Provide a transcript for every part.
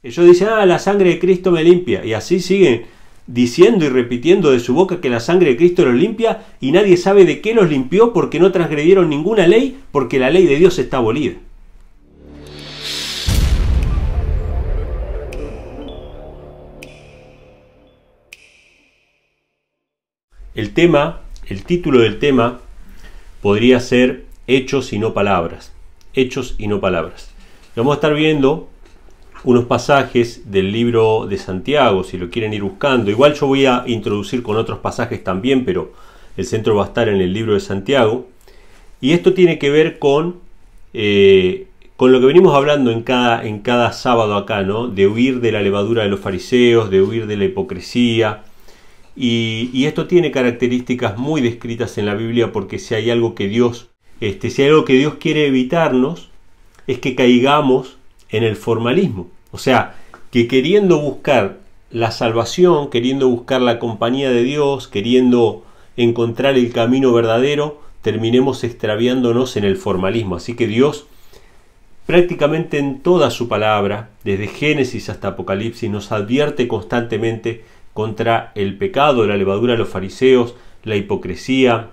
Ellos dicen, la sangre de Cristo me limpia. Y así siguen diciendo y repitiendo de su boca que la sangre de Cristo los limpia, y nadie sabe de qué los limpió, porque no transgredieron ninguna ley, porque la ley de Dios está abolida. El título del tema podría ser Hechos y no palabras. Hechos y no palabras. Vamos a estar viendo unos pasajes del libro de Santiago, si lo quieren ir buscando. Igual yo voy a introducir con otros pasajes también, pero el centro va a estar en el libro de Santiago. Y esto tiene que ver con lo que venimos hablando en cada sábado acá, ¿no? De huir de la levadura de los fariseos, de huir de la hipocresía. Y esto tiene características muy descritas en la Biblia, porque si hay algo que Dios quiere evitarnos, es que caigamos en el formalismo. O sea, que queriendo buscar la salvación, queriendo buscar la compañía de Dios, queriendo encontrar el camino verdadero, terminemos extraviándonos en el formalismo. Así que Dios, prácticamente en toda su palabra, desde Génesis hasta Apocalipsis, nos advierte constantemente contra el pecado, la levadura de los fariseos, la hipocresía,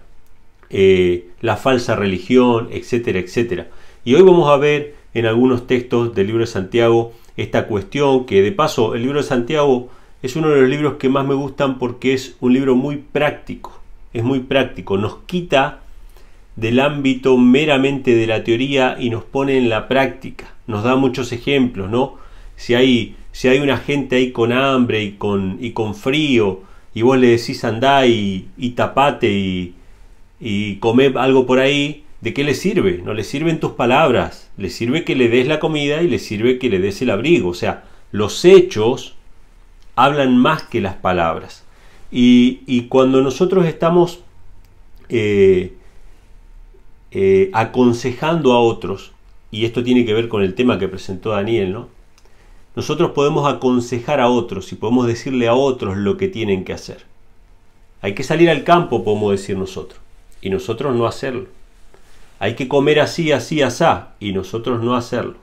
la falsa religión, etcétera, etcétera. Y hoy vamos a ver en algunos textos del libro de Santiago esta cuestión, que de paso el libro de Santiago es uno de los libros que más me gustan, porque es un libro muy práctico. Es muy práctico, nos quita del ámbito meramente de la teoría y nos pone en la práctica. Nos da muchos ejemplos, ¿no? Si hay una gente ahí con hambre y con frío, y vos le decís andá y tapate y comé algo por ahí, ¿de qué le sirve? No le sirven tus palabras, le sirve que le des la comida y le sirve que le des el abrigo. O sea, los hechos hablan más que las palabras. Y cuando nosotros estamos aconsejando a otros, y esto tiene que ver con el tema que presentó Daniel, ¿no? Nosotros podemos aconsejar a otros y podemos decirle a otros lo que tienen que hacer. Hay que salir al campo, podemos decir nosotros, y nosotros no hacerlo. Hay que comer así, así, asá, y nosotros no hacerlo,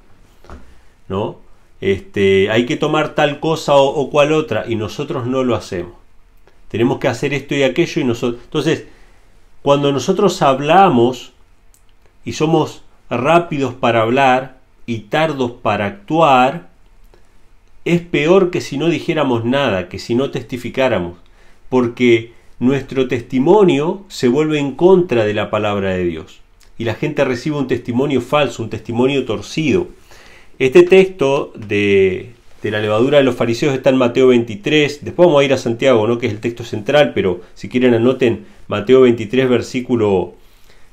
¿no? Hay que tomar tal cosa o cual otra, y nosotros no lo hacemos. Tenemos que hacer esto y aquello, y nosotros... Entonces, cuando nosotros hablamos y somos rápidos para hablar y tardos para actuar, es peor que si no dijéramos nada, que si no testificáramos, porque nuestro testimonio se vuelve en contra de la palabra de Dios. Y la gente recibe un testimonio falso, un testimonio torcido. Este texto de la levadura de los fariseos está en Mateo 23. Después vamos a ir a Santiago, ¿no? Que es el texto central, pero si quieren anoten Mateo 23, versículo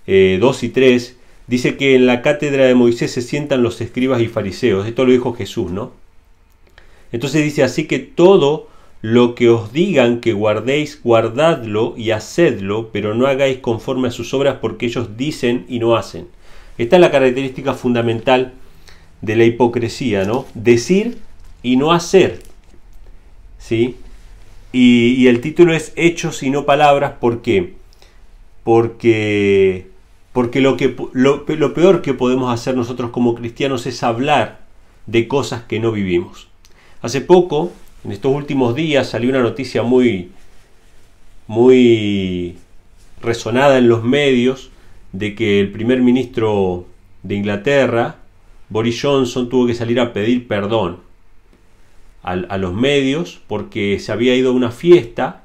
2 y 3. Dice que en la cátedra de Moisés se sientan los escribas y fariseos. Esto lo dijo Jesús, ¿no? Entonces dice, así que todo lo que os digan que guardéis, guardadlo y hacedlo, pero no hagáis conforme a sus obras, porque ellos dicen y no hacen. Esta es la característica fundamental de la hipocresía, ¿no? Decir y no hacer, ¿sí? Y el título es Hechos y no palabras. ¿Por qué? Porque lo peor que podemos hacer nosotros como cristianos es hablar de cosas que no vivimos. Hace poco, en estos últimos días, salió una noticia muy resonada en los medios de que el primer ministro de Inglaterra, Boris Johnson, tuvo que salir a pedir perdón a los medios porque se había ido a una fiesta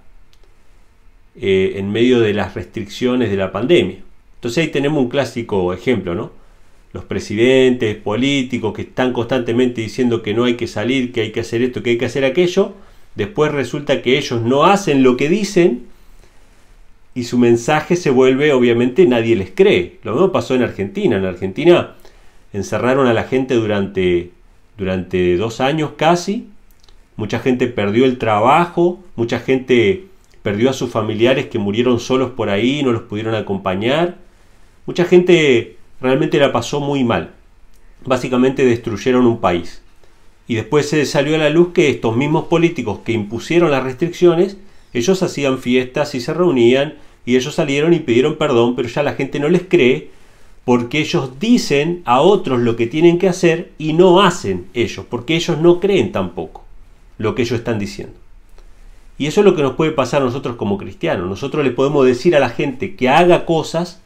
en medio de las restricciones de la pandemia. Entonces ahí tenemos un clásico ejemplo, ¿no? Los presidentes, políticos que están constantemente diciendo que no hay que salir, que hay que hacer esto, que hay que hacer aquello. Después resulta que ellos no hacen lo que dicen y su mensaje se vuelve, obviamente, nadie les cree. Lo mismo pasó en Argentina. En Argentina encerraron a la gente durante 2 años casi. Mucha gente perdió el trabajo, mucha gente perdió a sus familiares que murieron solos por ahí, no los pudieron acompañar. Mucha gente realmente la pasó muy mal. Básicamente destruyeron un país. Y después se salió a la luz que estos mismos políticos que impusieron las restricciones, ellos hacían fiestas y se reunían, y ellos salieron y pidieron perdón, pero ya la gente no les cree, porque ellos dicen a otros lo que tienen que hacer y no hacen ellos, porque ellos no creen tampoco lo que ellos están diciendo. Y eso es lo que nos puede pasar a nosotros como cristianos. Nosotros le podemos decir a la gente que haga cosas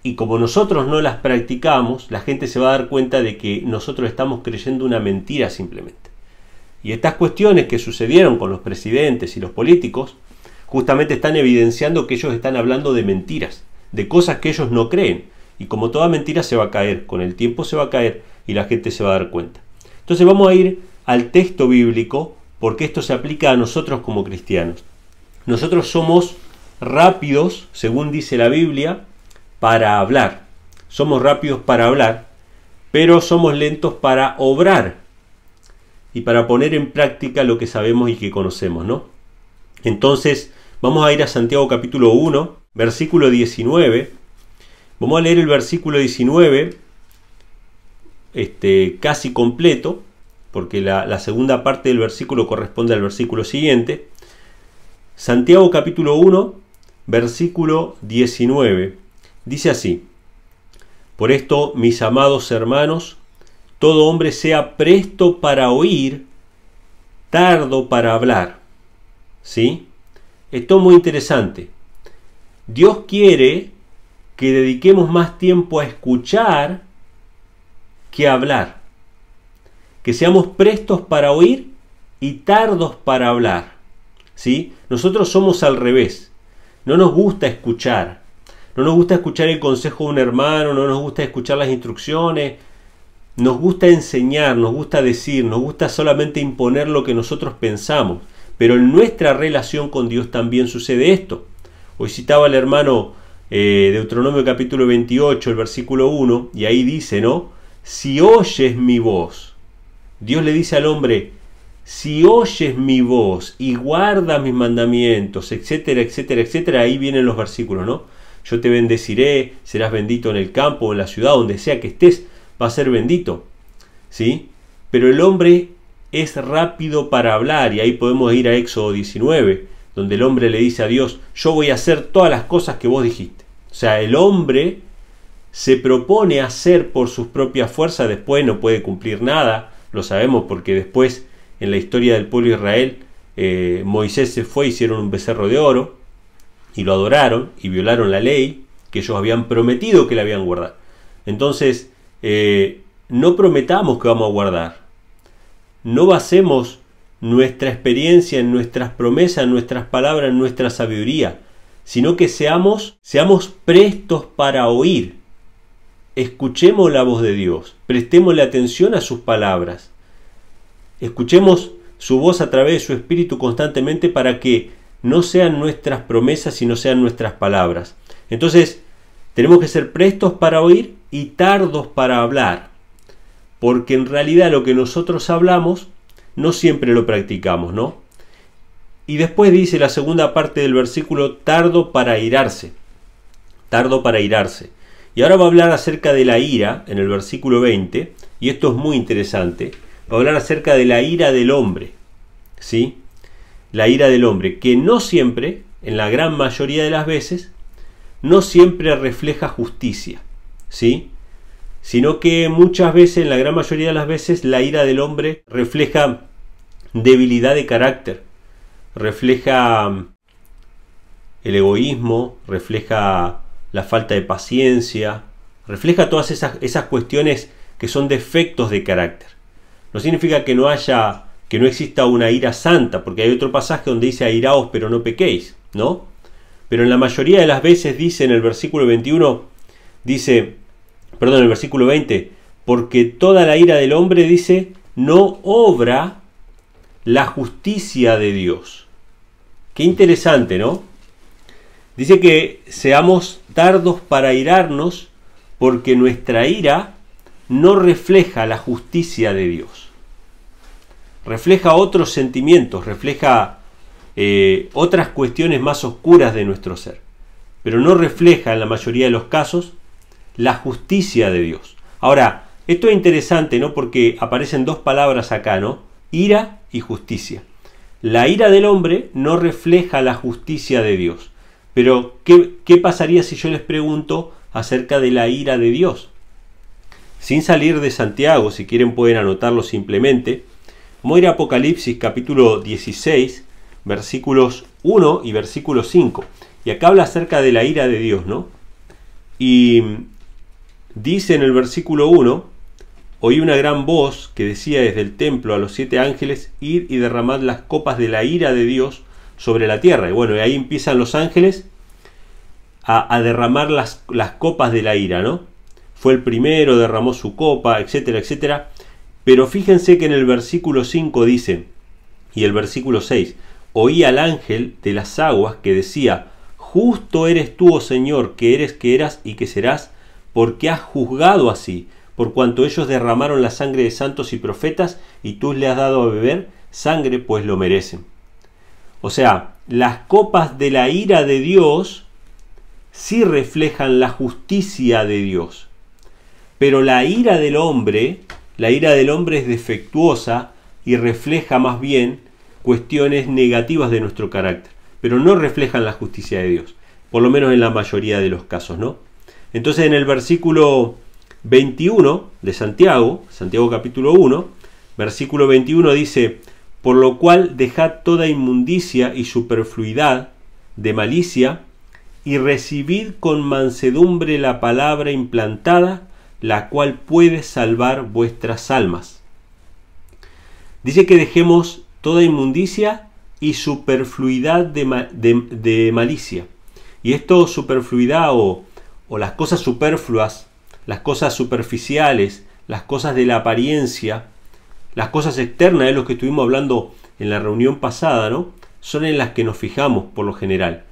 y como nosotros no las practicamos, la gente se va a dar cuenta de que nosotros estamos creyendo una mentira simplemente. Y estas cuestiones que sucedieron con los presidentes y los políticos justamente están evidenciando que ellos están hablando de mentiras, de cosas que ellos no creen. Y como toda mentira se va a caer, con el tiempo se va a caer y la gente se va a dar cuenta. Entonces vamos a ir al texto bíblico porque esto se aplica a nosotros como cristianos. Nosotros somos rápidos, según dice la Biblia, para hablar. Somos rápidos para hablar, pero somos lentos para obrar y para poner en práctica lo que sabemos y que conocemos, ¿no? Entonces, vamos a ir a Santiago capítulo 1, versículo 19. Vamos a leer el versículo 19 casi completo, porque la segunda parte del versículo corresponde al versículo siguiente. Santiago capítulo 1, versículo 19. Dice así: por esto, mis amados hermanos, todo hombre sea presto para oír, tardo para hablar. ¿Sí? Esto es muy interesante. Dios quiere que dediquemos más tiempo a escuchar que a hablar. Que seamos prestos para oír y tardos para hablar. ¿Sí? Nosotros somos al revés. No nos gusta escuchar. No nos gusta escuchar el consejo de un hermano, no nos gusta escuchar las instrucciones. Nos gusta enseñar, nos gusta decir, nos gusta solamente imponer lo que nosotros pensamos. Pero en nuestra relación con Dios también sucede esto. Hoy citaba el hermano Deuteronomio capítulo 28, el versículo 1, y ahí dice, ¿no? Si oyes mi voz. Dios le dice al hombre, si oyes mi voz y guardas mis mandamientos, etcétera, etcétera, etcétera, ahí vienen los versículos, ¿no? Yo te bendeciré, serás bendito en el campo o en la ciudad, donde sea que estés, va a ser bendito, ¿sí? Pero el hombre es rápido para hablar, y ahí podemos ir a Éxodo 19, donde el hombre le dice a Dios, yo voy a hacer todas las cosas que vos dijiste. O sea, el hombre se propone hacer por sus propias fuerzas, después no puede cumplir nada. Lo sabemos porque después en la historia del pueblo de Israel Moisés se fue, hicieron un becerro de oro y lo adoraron y violaron la ley que ellos habían prometido que la habían guardado. Entonces no prometamos que vamos a guardar, no basemos nuestra experiencia en nuestras promesas, en nuestras palabras, en nuestra sabiduría, sino que seamos prestos para oír. Escuchemos la voz de Dios, prestémosle atención a sus palabras, escuchemos su voz a través de su Espíritu constantemente para que no sean nuestras promesas, sino sean nuestras palabras. Entonces, tenemos que ser prestos para oír y tardos para hablar, porque en realidad lo que nosotros hablamos no siempre lo practicamos, ¿no? Y después dice la segunda parte del versículo, tardo para irarse, tardo para irarse. Y ahora va a hablar acerca de la ira en el versículo 20, y esto es muy interesante. Va a hablar acerca de la ira del hombre, ¿sí? La ira del hombre, que no siempre, en la gran mayoría de las veces, no siempre refleja justicia, ¿sí? Sino que muchas veces, en la gran mayoría de las veces, la ira del hombre refleja debilidad de carácter, refleja el egoísmo, refleja la falta de paciencia, refleja todas esas cuestiones que son defectos de carácter. No significa que no exista una ira santa, porque hay otro pasaje donde dice airaos pero no pequéis, ¿no? Pero en la mayoría de las veces dice en el versículo 21, el versículo 20, porque toda la ira del hombre, dice, no obra la justicia de Dios. Qué interesante, ¿no? Dice que seamos tardos para irarnos porque nuestra ira no refleja la justicia de Dios. Refleja otros sentimientos, refleja otras cuestiones más oscuras de nuestro ser. Pero no refleja en la mayoría de los casos la justicia de Dios. Ahora, esto es interesante, ¿no? Porque aparecen dos palabras acá, ¿no? Ira y justicia. La ira del hombre no refleja la justicia de Dios. Pero, ¿qué pasaría si yo les pregunto acerca de la ira de Dios. Sin salir de Santiago, si quieren pueden anotarlo simplemente, vamos a ir a Apocalipsis capítulo 16, versículos 1 y versículo 5. Y acá habla acerca de la ira de Dios, ¿no? Y dice en el versículo 1, oí una gran voz que decía desde el templo a los 7 ángeles, id y derramad las copas de la ira de Dios sobre la tierra. Y bueno, y ahí empiezan los ángeles a derramar las copas de la ira, ¿no? Fue el primero, derramó su copa, etcétera, etcétera. Pero fíjense que en el versículo 5 dice, y el versículo 6, oí al ángel de las aguas que decía, justo eres tú, oh Señor, que eres, que eras y que serás, porque has juzgado así, por cuanto ellos derramaron la sangre de santos y profetas, y tú le has dado a beber sangre, pues lo merecen. O sea, las copas de la ira de Dios sí reflejan la justicia de Dios. Pero la ira del hombre es defectuosa y refleja más bien cuestiones negativas de nuestro carácter, pero no reflejan la justicia de Dios, por lo menos en la mayoría de los casos, ¿no? Entonces en el versículo 21 de Santiago capítulo 1, versículo 21 dice, por lo cual dejad toda inmundicia y superfluidad de malicia, y recibid con mansedumbre la palabra implantada, la cual puede salvar vuestras almas. Dice que dejemos toda inmundicia y superfluidad de malicia. Y esto, superfluidad o las cosas superfluas, las cosas superficiales, las cosas de la apariencia, las cosas externas, de lo que estuvimos hablando en la reunión pasada, ¿no? Son en las que nos fijamos por lo general.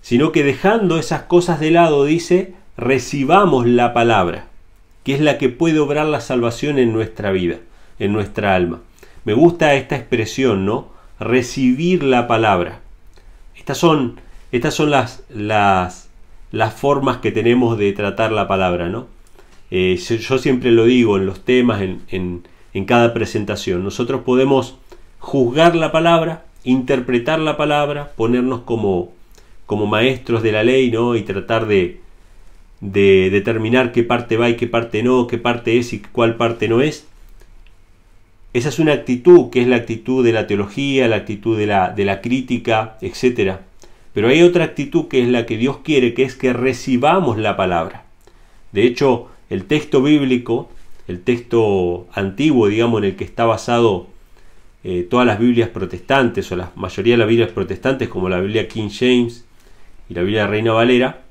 Sino que dejando esas cosas de lado, dice, recibamos la palabra, que es la que puede obrar la salvación en nuestra vida, en nuestra alma. Me gusta esta expresión, ¿no? Recibir la palabra. Estas son las formas que tenemos de tratar la palabra, ¿no? Yo siempre lo digo en los temas, en cada presentación. Nosotros podemos juzgar la palabra, interpretar la palabra, ponernos como maestros de la ley, ¿no? Y tratar de determinar qué parte va y qué parte no, qué parte es y cuál parte no es. Esa es una actitud que es la actitud de la teología, la actitud de la crítica, etc. Pero hay otra actitud que es la que Dios quiere, que es que recibamos la palabra. De hecho, el texto bíblico, el texto antiguo, digamos, en el que está basado todas las Biblias protestantes, o la mayoría de las Biblias protestantes, como la Biblia King James y la Biblia Reina Valera,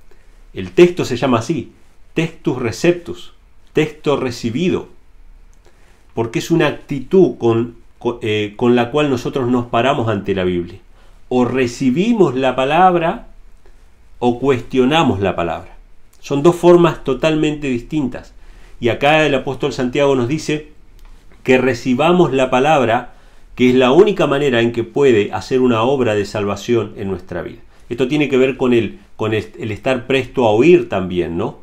el texto se llama así, Textus Receptus, texto recibido, porque es una actitud con la cual nosotros nos paramos ante la Biblia. O recibimos la palabra o cuestionamos la palabra. Son dos formas totalmente distintas. Y acá el apóstol Santiago nos dice que recibamos la palabra, que es la única manera en que puede hacer una obra de salvación en nuestra vida. Esto tiene que ver con el estar presto a oír también, ¿no?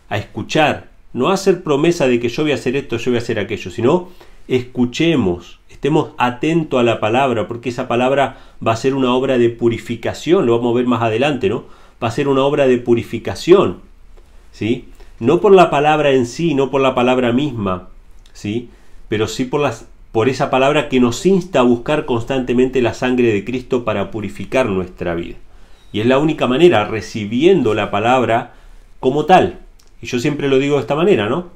A escuchar. No hacer promesa de que yo voy a hacer esto, yo voy a hacer aquello, sino escuchemos, estemos atentos a la palabra, porque esa palabra va a ser una obra de purificación, lo vamos a ver más adelante, ¿no? Va a ser una obra de purificación, ¿sí? No por la palabra en sí, no por la palabra misma, ¿sí? Pero sí por esa palabra que nos insta a buscar constantemente la sangre de Cristo para purificar nuestra vida. Y es la única manera, recibiendo la palabra como tal. Y yo siempre lo digo de esta manera, ¿no?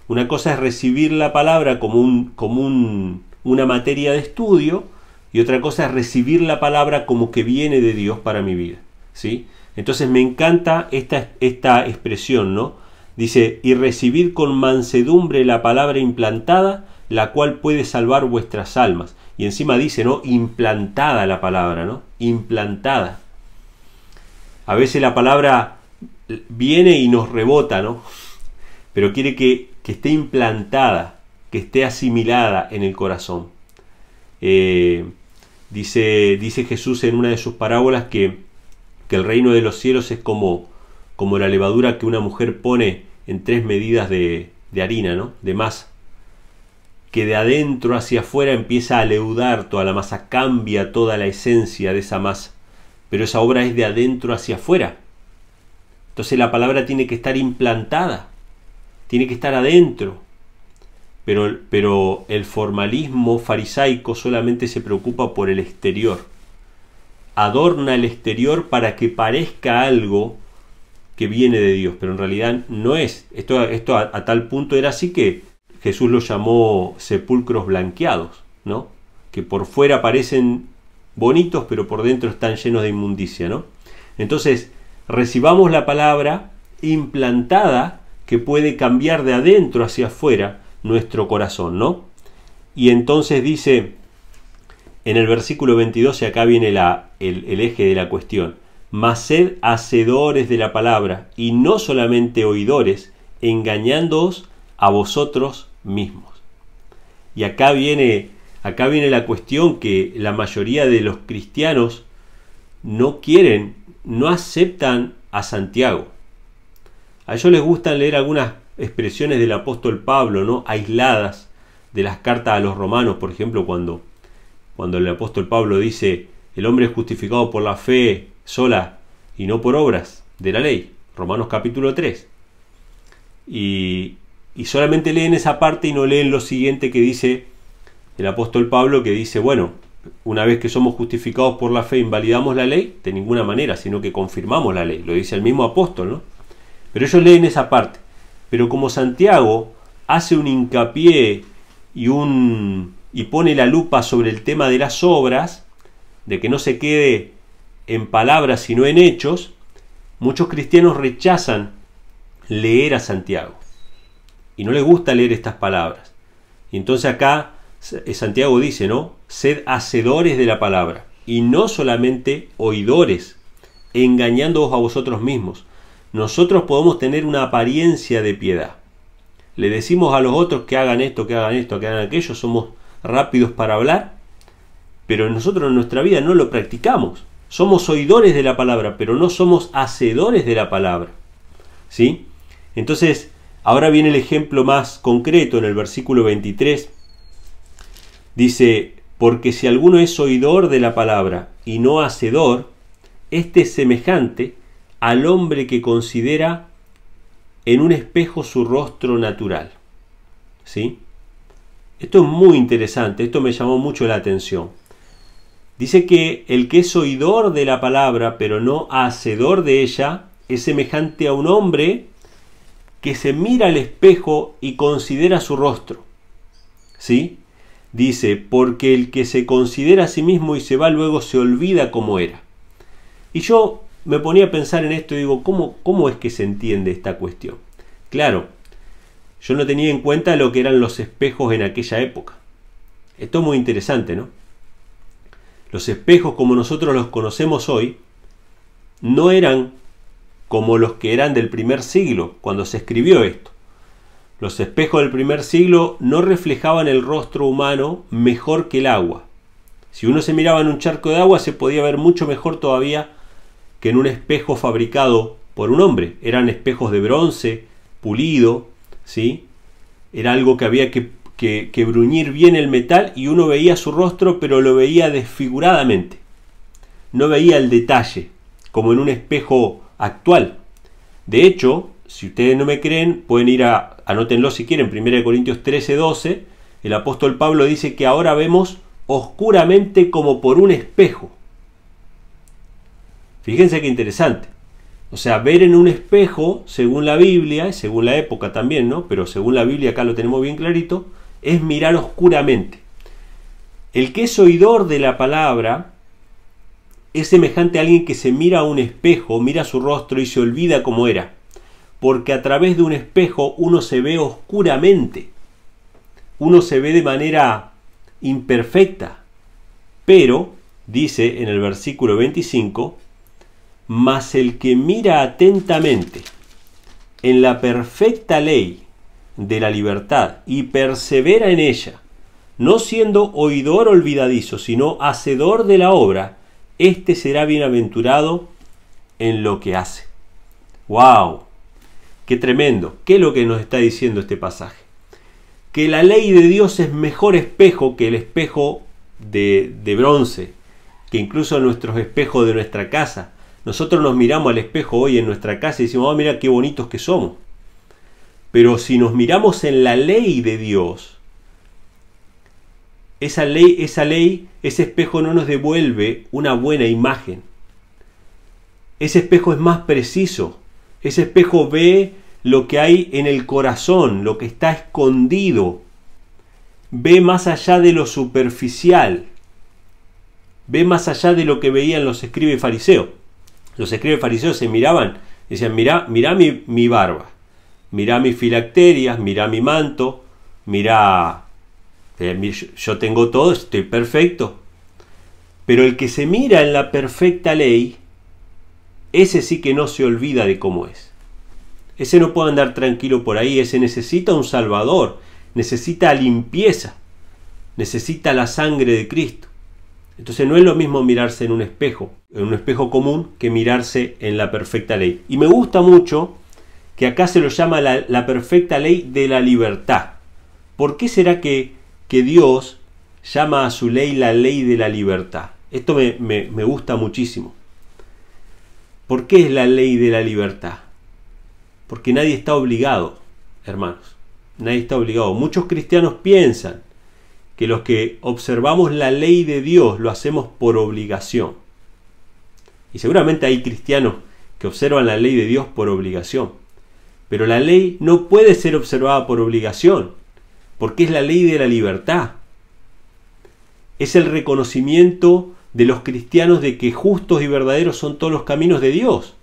Una cosa es recibir la palabra como una materia de estudio, y otra cosa es recibir la palabra como que viene de Dios para mi vida, ¿sí? Entonces me encanta esta expresión, ¿no? Dice, y recibid con mansedumbre la palabra implantada, la cual puede salvar vuestras almas. Y encima dice, ¿no? Implantada la palabra, ¿no? Implantada. A veces la palabra viene y nos rebota, ¿no? Pero quiere que esté implantada, que esté asimilada en el corazón. Dice Jesús en una de sus parábolas que el reino de los cielos es como la levadura que una mujer pone en 3 medidas de harina, ¿no? De masa. Que de adentro hacia afuera empieza a leudar toda la masa, cambia toda la esencia de esa masa. Pero esa obra es de adentro hacia afuera. Entonces la palabra tiene que estar implantada, tiene que estar adentro. Pero el formalismo farisaico solamente se preocupa por el exterior. Adorna el exterior para que parezca algo que viene de Dios, pero en realidad no es. Esto a tal punto era así que Jesús lo llamó sepulcros blanqueados, ¿no? Que por fuera parecen bonitos, pero por dentro están llenos de inmundicia, ¿no? Entonces, recibamos la palabra implantada que puede cambiar de adentro hacia afuera nuestro corazón, ¿no? Y entonces dice en el versículo 22, y acá viene el eje de la cuestión: mas sed hacedores de la palabra, y no solamente oidores, engañándoos a vosotros mismos. Y acá viene la cuestión que la mayoría de los cristianos no quieren, no aceptan a Santiago. A ellos les gusta leer algunas expresiones del apóstol Pablo, ¿no? Aisladas de las cartas a los romanos, por ejemplo, cuando el apóstol Pablo dice: el hombre es justificado por la fe sola y no por obras de la ley, Romanos capítulo 3. Y solamente leen esa parte y no leen lo siguiente que dice el apóstol Pablo, que dice: bueno, una vez que somos justificados por la fe, ¿invalidamos la ley? De ninguna manera, sino que confirmamos la ley. Lo dice el mismo apóstol, ¿no? Pero ellos leen esa parte. Pero como Santiago hace un hincapié y pone la lupa sobre el tema de las obras, de que no se quede en palabras sino en hechos, muchos cristianos rechazan leer a Santiago y no les gusta leer estas palabras. Y entonces acá Santiago dice, ¿no? Sed hacedores de la palabra y no solamente oidores, engañándoos a vosotros mismos. Nosotros podemos tener una apariencia de piedad. Le decimos a los otros que hagan esto, que hagan esto, que hagan aquello, somos rápidos para hablar, pero nosotros en nuestra vida no lo practicamos. Somos oidores de la palabra, pero no somos hacedores de la palabra, ¿sí? Entonces, ahora viene el ejemplo más concreto en el versículo 23. Dice: porque si alguno es oidor de la palabra y no hacedor, este es semejante al hombre que considera en un espejo su rostro natural, ¿sí? Esto es muy interesante, esto me llamó mucho la atención. Dice que el que es oidor de la palabra, pero no hacedor de ella, es semejante a un hombre que se mira al espejo y considera su rostro, ¿sí? Dice: porque el que se considera a sí mismo y se va luego se olvida cómo era. Y yo me ponía a pensar en esto y digo, ¿cómo es que se entiende esta cuestión? Claro, yo no tenía en cuenta lo que eran los espejos en aquella época. Esto es muy interesante, ¿no? Los espejos como nosotros los conocemos hoy no eran como los que eran del primer siglo, cuando se escribió esto. Los espejos del primer siglo no reflejaban el rostro humano mejor que el agua. Si uno se miraba en un charco de agua, se podía ver mucho mejor todavía que en un espejo fabricado por un hombre. Eran espejos de bronce, pulido, ¿sí? Era algo que había que bruñir bien el metal y uno veía su rostro, pero lo veía desfiguradamente. No veía el detalle, como en un espejo actual. De hecho, si ustedes no me creen, pueden ir anótenlo si quieren, 1 Corintios 13:12, el apóstol Pablo dice que ahora vemos oscuramente como por un espejo. Fíjense qué interesante. O sea, ver en un espejo, según la Biblia, y según la época también, ¿no? Pero según la Biblia, acá lo tenemos bien clarito, es mirar oscuramente. El que es oidor de la palabra es semejante a alguien que se mira a un espejo, mira su rostro y se olvida cómo era. Porque a través de un espejo uno se ve oscuramente. Uno se ve de manera imperfecta. Pero, dice en el versículo 25, mas el que mira atentamente en la perfecta ley de la libertad y persevera en ella, no siendo oidor olvidadizo, sino hacedor de la obra, éste será bienaventurado en lo que hace. ¡Wow! ¡Qué tremendo! ¿Qué es lo que nos está diciendo este pasaje? Que la ley de Dios es mejor espejo que el espejo de bronce, que incluso nuestros espejos de nuestra casa, Nosotros nos miramos al espejo hoy en nuestra casa y decimos, mira qué bonitos que somos. Pero si nos miramos en la ley de Dios, esa ley, ese espejo no nos devuelve una buena imagen. Ese espejo es más preciso. Ese espejo ve lo que hay en el corazón, lo que está escondido. Ve más allá de lo superficial. Ve más allá de lo que veían los escribas y fariseos. Los escribas y fariseos se miraban y decían, mirá mi barba, mirá mis filacterias, mirá mi manto, mirá, yo tengo todo, estoy perfecto. Pero el que se mira en la perfecta ley, ese sí que no se olvida de cómo es. Ese no puede andar tranquilo por ahí, ese necesita un Salvador, necesita limpieza, necesita la sangre de Cristo. Entonces no es lo mismo mirarse en un espejo común, que mirarse en la perfecta ley. Y me gusta mucho que acá se lo llama la perfecta ley de la libertad. ¿Por qué será que Dios llama a su ley la ley de la libertad? Esto me gusta muchísimo. ¿Por qué es la ley de la libertad? Porque nadie está obligado, hermanos. Nadie está obligado. Muchos cristianos piensan que los que observamos la ley de Dios lo hacemos por obligación. Y seguramente hay cristianos que observan la ley de Dios por obligación. Pero la ley no puede ser observada por obligación, porque es la ley de la libertad. Es el reconocimiento de los cristianos de que justos y verdaderos son todos los caminos de Dios.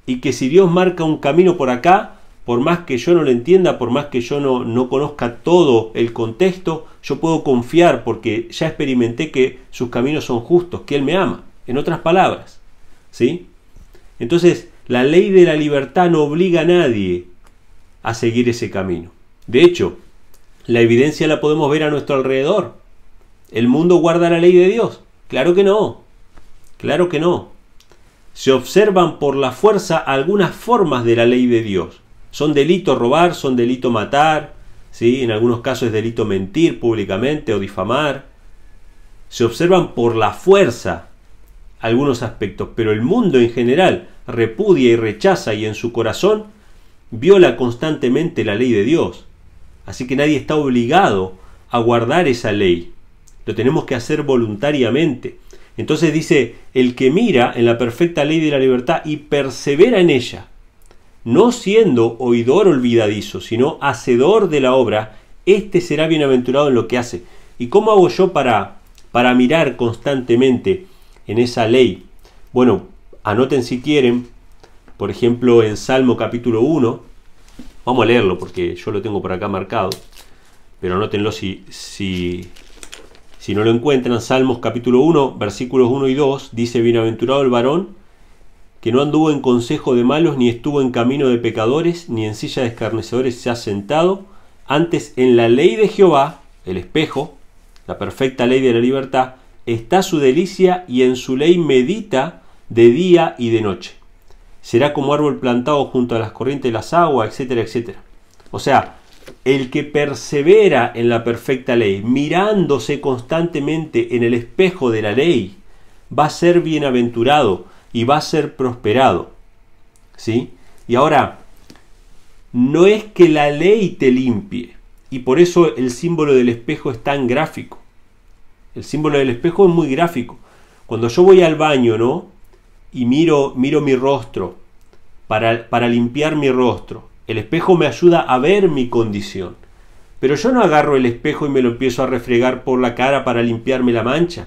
Y que si Dios marca un camino por acá, por más que yo no lo entienda, por más que yo no conozca todo el contexto, yo puedo confiar porque ya experimenté que sus caminos son justos, que Él me ama. En otras palabras, ¿sí? Entonces, la ley de la libertad no obliga a nadie a seguir ese camino. De hecho, la evidencia la podemos ver a nuestro alrededor. ¿El mundo guarda la ley de Dios? Claro que no. Claro que no. Se observan por la fuerza algunas formas de la ley de Dios. Son delito robar, son delito matar, ¿sí? En algunos casos es delito mentir públicamente o difamar. Se observan por la fuerza algunos aspectos, pero el mundo en general repudia y rechaza y en su corazón viola constantemente la ley de Dios. Así que nadie está obligado a guardar esa ley. Lo tenemos que hacer voluntariamente. Entonces dice, el que mira en la perfecta ley de la libertad y persevera en ella, no siendo oidor olvidadizo, sino hacedor de la obra, este será bienaventurado en lo que hace. ¿Y cómo hago yo para mirar constantemente en esa ley? Bueno, anoten si quieren, por ejemplo, en Salmo capítulo 1, vamos a leerlo porque yo lo tengo por acá marcado, pero anótenlo si no lo encuentran. Salmos capítulo 1, versículos 1 y 2, dice, bienaventurado el varón que no anduvo en consejo de malos, ni estuvo en camino de pecadores, ni en silla de escarnecedores se ha sentado. Antes en la ley de Jehová, el espejo, la perfecta ley de la libertad, está su delicia, y en su ley medita de día y de noche. Será como árbol plantado junto a las corrientes de las aguas, etcétera, etcétera. O sea, el que persevera en la perfecta ley, mirándose constantemente en el espejo de la ley, va a ser bienaventurado y va a ser prosperado, ¿sí? Y ahora, no es que la ley te limpie, y por eso el símbolo del espejo es tan gráfico. El símbolo del espejo es muy gráfico. Cuando yo voy al baño, ¿no? Y miro mi rostro para limpiar mi rostro, el espejo me ayuda a ver mi condición. Pero yo no agarro el espejo y me lo empiezo a refregar por la cara para limpiarme la mancha.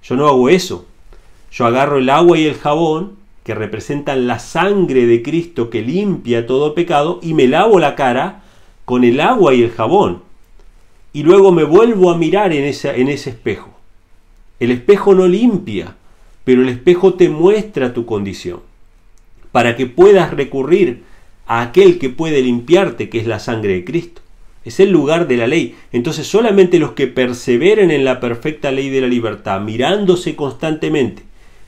Yo no hago eso. Yo agarro el agua y el jabón, que representan la sangre de Cristo que limpia todo pecado, y me lavo la cara con el agua y el jabón. Y luego me vuelvo a mirar en ese espejo. El espejo no limpia, pero el espejo te muestra tu condición, para que puedas recurrir a aquel que puede limpiarte, que es la sangre de Cristo. Es el lugar de la ley. Entonces solamente los que perseveren en la perfecta ley de la libertad, mirándose constantemente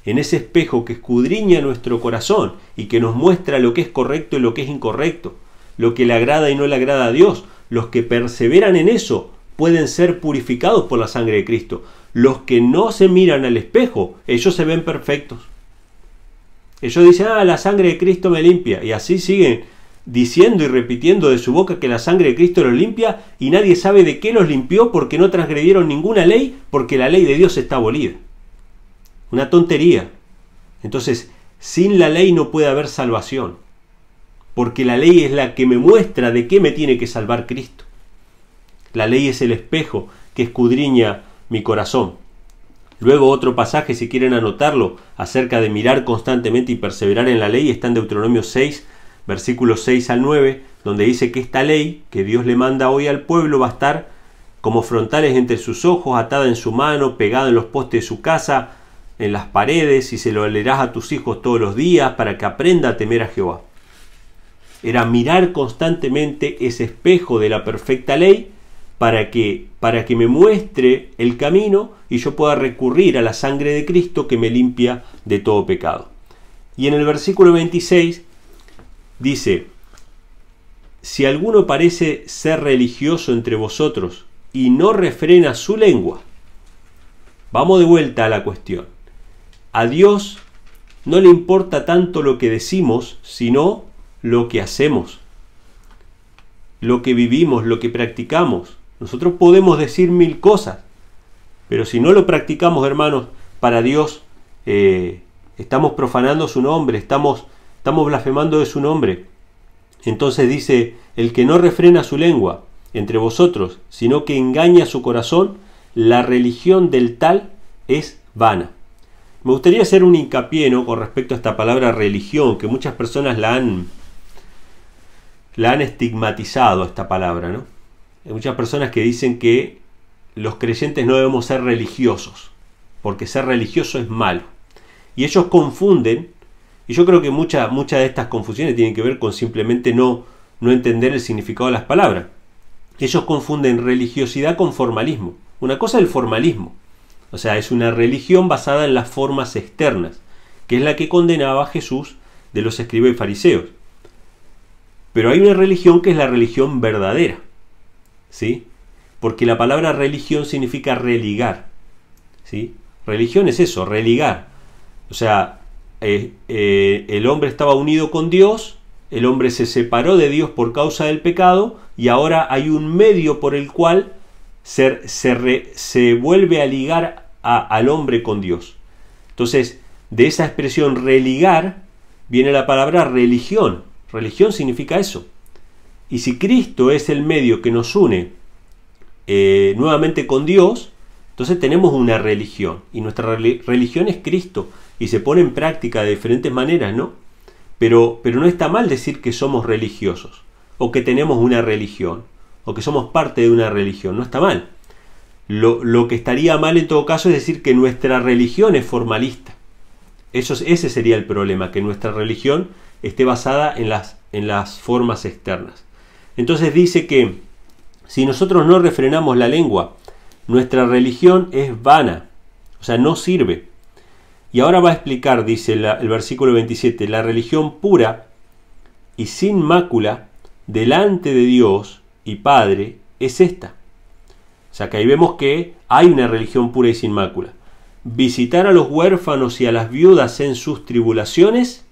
en ese espejo que escudriña nuestro corazón y que nos muestra lo que es correcto y lo que es incorrecto, lo que le agrada y no le agrada a Dios, los que perseveran en eso pueden ser purificados por la sangre de Cristo. Los que no se miran al espejo, ellos se ven perfectos. Ellos dicen, la sangre de Cristo me limpia. Y así siguen diciendo y repitiendo de su boca que la sangre de Cristo los limpia, y nadie sabe de qué los limpió, porque no transgredieron ninguna ley, porque la ley de Dios está abolida. Una tontería. Entonces, sin la ley no puede haber salvación, porque la ley es la que me muestra de qué me tiene que salvar Cristo. La ley es el espejo que escudriña mi corazón. Luego otro pasaje, si quieren anotarlo, acerca de mirar constantemente y perseverar en la ley, está en Deuteronomio 6, versículos 6 al 9, donde dice que esta ley que Dios le manda hoy al pueblo va a estar como frontales entre sus ojos, atada en su mano, pegada en los postes de su casa, en las paredes, y se lo leerás a tus hijos todos los días para que aprenda a temer a Jehová. Era mirar constantemente ese espejo de la perfecta ley para que me muestre el camino y yo pueda recurrir a la sangre de Cristo que me limpia de todo pecado. Y en el versículo 26 dice, si alguno parece ser religioso entre vosotros y no refrena su lengua. Vamos de vuelta a la cuestión. A Dios no le importa tanto lo que decimos, sino lo que hacemos, lo que vivimos, lo que practicamos. Nosotros podemos decir 1000 cosas, pero si no lo practicamos, hermanos, para Dios estamos profanando su nombre, estamos blasfemando de su nombre. Entonces dice, el que no refrena su lengua entre vosotros, sino que engaña su corazón, la religión del tal es vana. Me gustaría hacer un hincapié, ¿no?, con respecto a esta palabra religión, que muchas personas la han estigmatizado, esta palabra, ¿no? Hay muchas personas que dicen que los creyentes no debemos ser religiosos, porque ser religioso es malo. Y ellos confunden, y yo creo que muchas de estas confusiones tienen que ver con simplemente no entender el significado de las palabras. Ellos confunden religiosidad con formalismo. Una cosa es el formalismo, o sea, es una religión basada en las formas externas, que es la que condenaba Jesús de los escribas y fariseos. Pero hay una religión que es la religión verdadera, ¿sí? Porque la palabra religión significa religar, ¿sí? Religión es eso, religar. O sea, el hombre estaba unido con Dios, el hombre se separó de Dios por causa del pecado, y ahora hay un medio por el cual se vuelve a ligar al hombre con Dios. Entonces, de esa expresión religar viene la palabra religión. Religión significa eso. Y si Cristo es el medio que nos une nuevamente con Dios, entonces tenemos una religión. Y nuestra religión es Cristo. Y se pone en práctica de diferentes maneras, ¿no? Pero no está mal decir que somos religiosos, o que tenemos una religión, o que somos parte de una religión. No está mal. Lo que estaría mal en todo caso es decir que nuestra religión es formalista. Ese sería el problema, que nuestra religión esté basada en las formas externas. Entonces dice que si nosotros no refrenamos la lengua, nuestra religión es vana, o sea, no sirve. Y ahora va a explicar, dice el versículo 27, la religión pura y sin mácula delante de Dios y Padre es esta. O sea, que ahí vemos que hay una religión pura y sin mácula. Visitar a los huérfanos y a las viudas en sus tribulaciones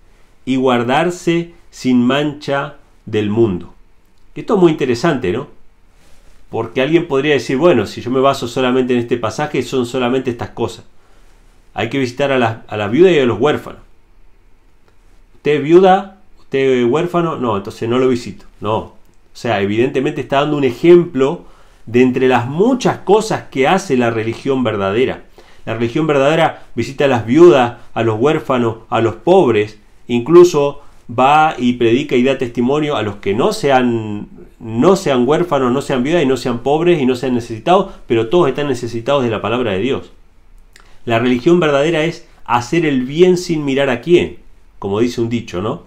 y guardarse sin mancha del mundo. Esto es muy interesante, ¿no? Porque alguien podría decir, bueno, si yo me baso solamente en este pasaje, son solamente estas cosas. Hay que visitar a las viudas y a los huérfanos. ¿Usted es viuda? ¿Usted es huérfano? No, entonces no lo visito. No. O sea, evidentemente está dando un ejemplo de entre las muchas cosas que hace la religión verdadera. La religión verdadera visita a las viudas, a los huérfanos, a los pobres, incluso va y predica y da testimonio a los que no sean huérfanos, no sean viudas y no sean pobres y no sean necesitados, pero todos están necesitados de la palabra de Dios. La religión verdadera es hacer el bien sin mirar a quién, como dice un dicho, ¿no?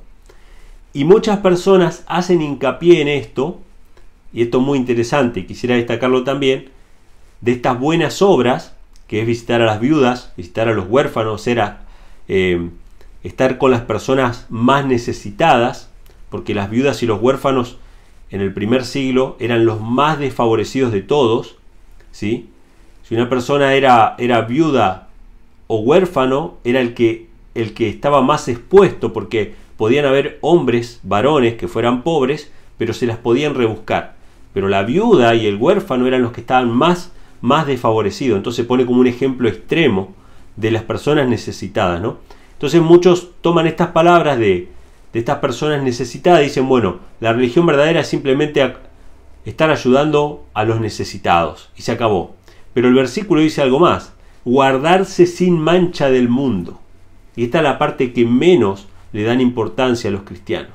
Y muchas personas hacen hincapié en esto, y esto es muy interesante, y quisiera destacarlo también, de estas buenas obras, que es visitar a las viudas, visitar a los huérfanos, estar con las personas más necesitadas, porque las viudas y los huérfanos en el primer siglo eran los más desfavorecidos de todos, ¿sí? Si una persona era viuda o huérfano, era el que estaba más expuesto, porque podían haber hombres, varones, que fueran pobres, pero se las podían rebuscar. Pero la viuda y el huérfano eran los que estaban más desfavorecidos. Entonces pone como un ejemplo extremo de las personas necesitadas, ¿no? Entonces muchos toman estas palabras de estas personas necesitadas y dicen, bueno, la religión verdadera es simplemente estar ayudando a los necesitados, y se acabó. Pero el versículo dice algo más: guardarse sin mancha del mundo. Y esta es la parte que menos le dan importancia a los cristianos.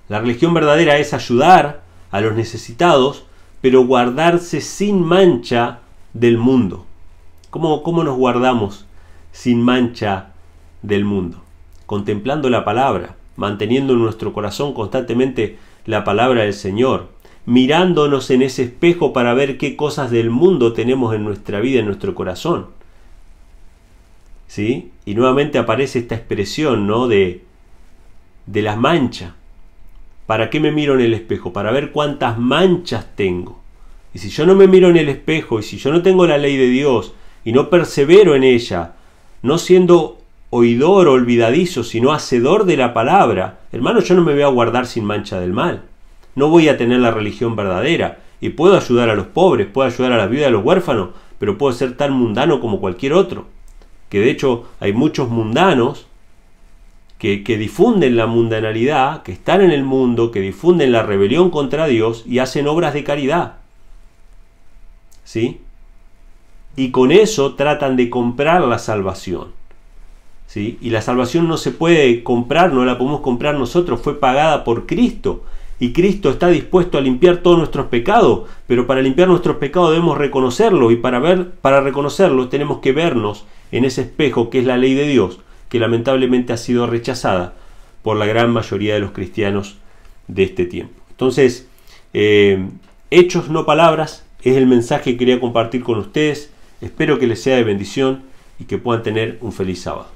La religión verdadera es ayudar a los necesitados, pero guardarse sin mancha del mundo. ¿Cómo nos guardamos sin mancha del mundo? Contemplando la palabra, manteniendo en nuestro corazón constantemente la palabra del Señor, mirándonos en ese espejo para ver qué cosas del mundo tenemos en nuestra vida, en nuestro corazón. ¿Sí? Y nuevamente aparece esta expresión, ¿no?, de las manchas. ¿Para qué me miro en el espejo? Para ver cuántas manchas tengo. Y si yo no me miro en el espejo, y si yo no tengo la ley de Dios, y no persevero en ella, no siendo oidor o olvidadizo, sino hacedor de la palabra, hermano, yo no me voy a guardar sin mancha del mal. No voy a tener la religión verdadera. Y puedo ayudar a los pobres, puedo ayudar a la viuda y a los huérfanos, pero puedo ser tan mundano como cualquier otro. Que de hecho hay muchos mundanos que difunden la mundanalidad, que están en el mundo, que difunden la rebelión contra Dios y hacen obras de caridad. ¿Sí? Y con eso tratan de comprar la salvación. ¿Sí? Y la salvación no se puede comprar, no la podemos comprar nosotros, fue pagada por Cristo. Y Cristo está dispuesto a limpiar todos nuestros pecados, pero para limpiar nuestros pecados debemos reconocerlo, y para reconocerlo tenemos que vernos en ese espejo que es la ley de Dios, que lamentablemente ha sido rechazada por la gran mayoría de los cristianos de este tiempo. Entonces, hechos no palabras es el mensaje que quería compartir con ustedes. Espero que les sea de bendición y que puedan tener un feliz sábado.